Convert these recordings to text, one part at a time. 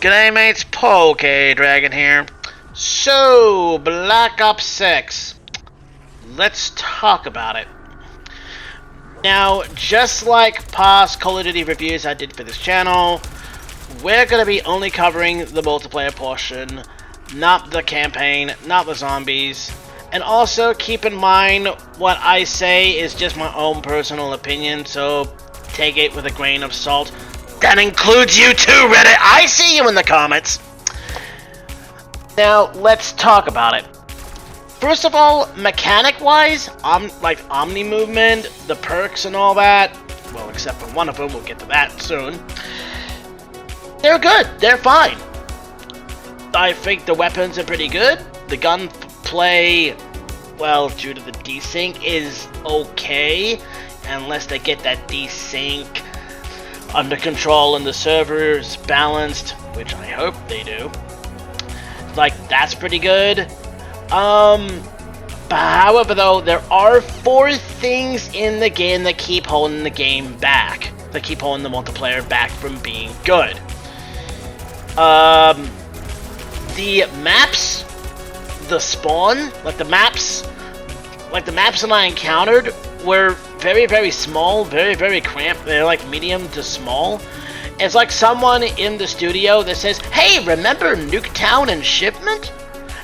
G'day mates, Paul.K.Dragon here. So, Black Ops 6. Let's talk about it. Now, just like past Call of Duty reviews I did for this channel, we're going to be only covering the multiplayer portion, not the campaign, not the zombies. And also, keep in mind, what I say is just my own personal opinion, so take it with a grain of salt. That includes you too, Reddit! I see you in the comments! Now, let's talk about it. First of all, mechanic-wise, like Omni movement, the perks and all that, well, except for one of them, we'll get to that soon. They're good, they're fine. I think the weapons are pretty good. The gunplay, well, due to the desync, is okay, unless they get that desync under control and the servers balanced, which I hope they do. Like, that's pretty good. However, though, there are 4 things in the game that keep holding the game back. That keep holding the multiplayer back from being good. The maps, the spawn, like the maps that I encountered were very, very small, very, very cramped. They're like medium to small. It's like someone in the studio that says, "Hey, remember Nuketown and Shipment?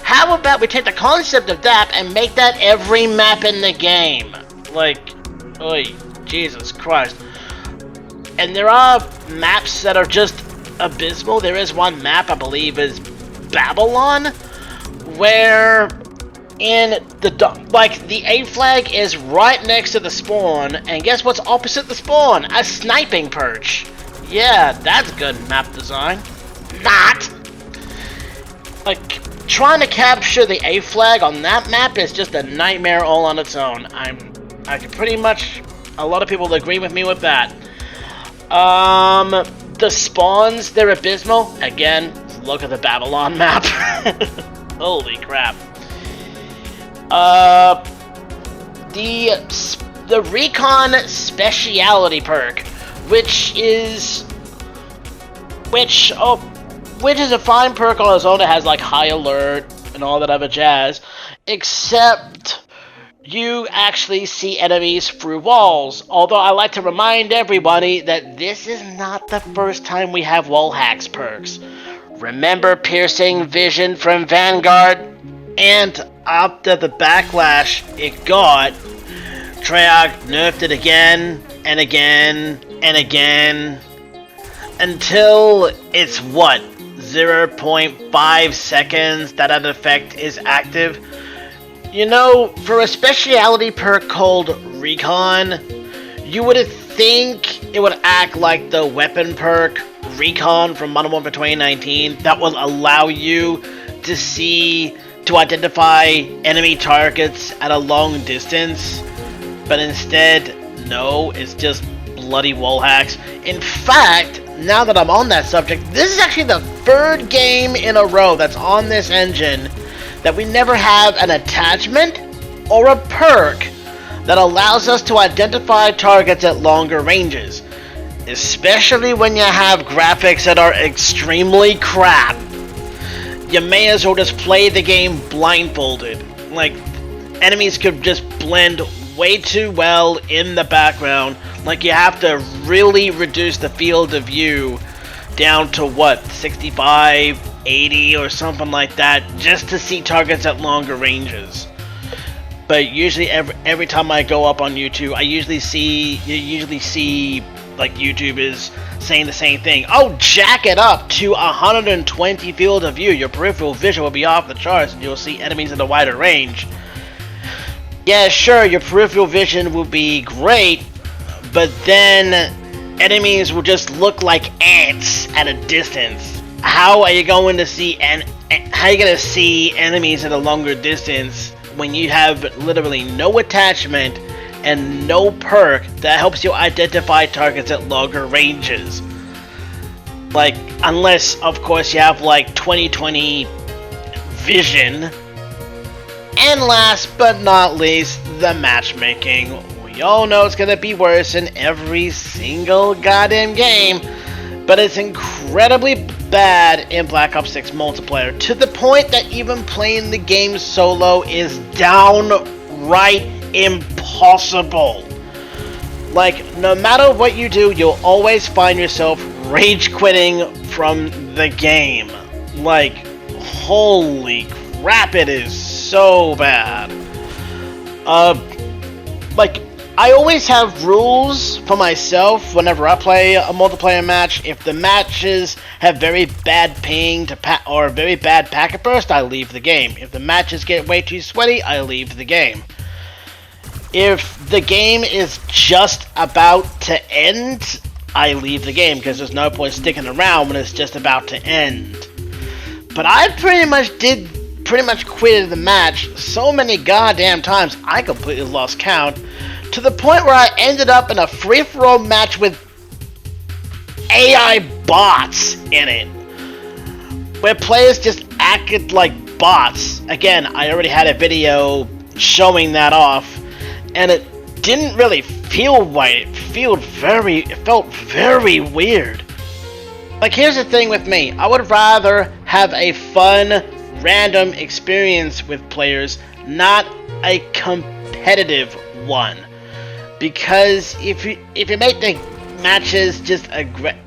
How about we take the concept of that and make that every map in the game?" Like, oy, Jesus Christ. And there are maps that are just abysmal. There is one map, I believe, is Babylon, where the A flag is right next to the spawn, and guess what's opposite the spawn? A sniping perch. Yeah, that's good map design. Not! Like, trying to capture the A flag on that map is just a nightmare all on its own. I can pretty much, a lot of people agree with me with that. The spawns, they're abysmal. Again, look at the Babylon map. Holy crap. The Recon Speciality perk, which is a fine perk on its own. It has like high alert and all that other jazz, except you actually see enemies through walls. Although I like to remind everybody that this is not the first time we have wall hacks perks. Remember piercing vision from Vanguard? And after the backlash it got, Treyarch nerfed it again and again and again until it's what, 0.5 seconds that an effect is active. You know, for a speciality perk called Recon, you would think it would act like the weapon perk Recon from Modern Warfare 2019 that will allow you to identify enemy targets at a long distance, but instead, no, it's just bloody wall hacks. In fact, now that I'm on that subject, this is actually the 3rd game in a row that's on this engine that we never have an attachment or a perk that allows us to identify targets at longer ranges. Especially when you have graphics that are extremely crap. You may as well just play the game blindfolded. Like, enemies could just blend way too well in the background. Like, you have to really reduce the field of view down to what, 65, 80 or something like that, just to see targets at longer ranges. But usually every time I go up on YouTube, you usually see like YouTube is saying the same thing. Oh, jack it up to 120 field of view. Your peripheral vision will be off the charts and you'll see enemies at a wider range. Yeah, sure, your peripheral vision will be great, but then enemies will just look like ants at a distance. How are you going to see enemies at a longer distance when you have literally no attachment and no perk that helps you identify targets at longer ranges? Like, unless, of course, you have like 20/20 vision. And last but not least, the matchmaking. We all know it's gonna be worse in every single goddamn game, but it's incredibly bad in Black Ops 6 Multiplayer, to the point that even playing the game solo is downright impossible. Like, no matter what you do, you'll always find yourself rage quitting from the game. Like, holy crap, it is so bad. Like, I always have rules for myself whenever I play a multiplayer match. If the matches have very bad ping or very bad packet burst, I leave the game. If the matches get way too sweaty, I leave the game. If the game is just about to end, I leave the game because there's no point sticking around when it's just about to end. But I pretty much quitted the match so many goddamn times I completely lost count, to the point where I ended up in a free-for-all match with AI bots in it, where players just acted like bots. Again, I already had a video showing that off, and it didn't really feel right. It felt very weird. Like, here's the thing with me. I would rather have a fun, random experience with players, not a competitive one. Because if you make the matches just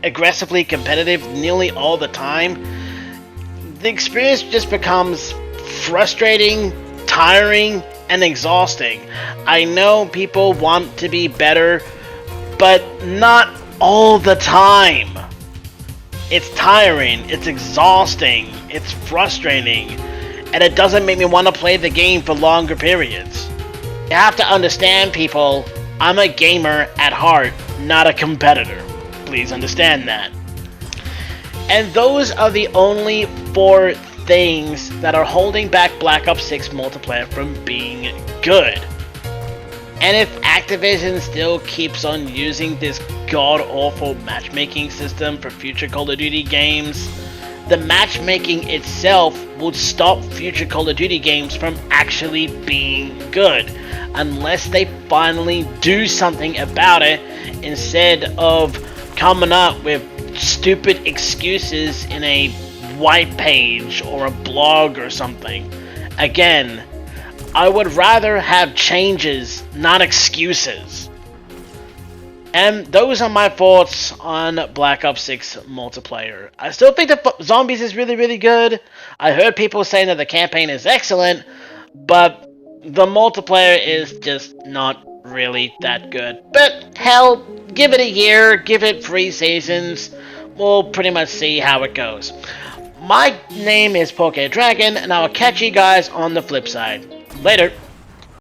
aggressively competitive nearly all the time, the experience just becomes frustrating, tiring, and exhausting. I know people want to be better, but not all the time. It's tiring, it's exhausting, it's frustrating, and it doesn't make me want to play the game for longer periods. You have to understand, people, I'm a gamer at heart, not a competitor. Please understand that. And those are the only 4 things that are holding back Black Ops 6 Multiplayer from being good. And if Activision still keeps on using this god-awful matchmaking system for future Call of Duty games, the matchmaking itself would stop future Call of Duty games from actually being good, unless they finally do something about it instead of coming up with stupid excuses in a white page or a blog or something. Again, I would rather have changes, not excuses. And those are my thoughts on Black Ops 6 Multiplayer. I still think the Zombies is really, really good. I heard people saying that the campaign is excellent, but the multiplayer is just not really that good. But hell, give it a year, give it 3 seasons, we'll pretty much see how it goes. My name is Paul.K.Dragon, and I will catch you guys on the flip side. Later.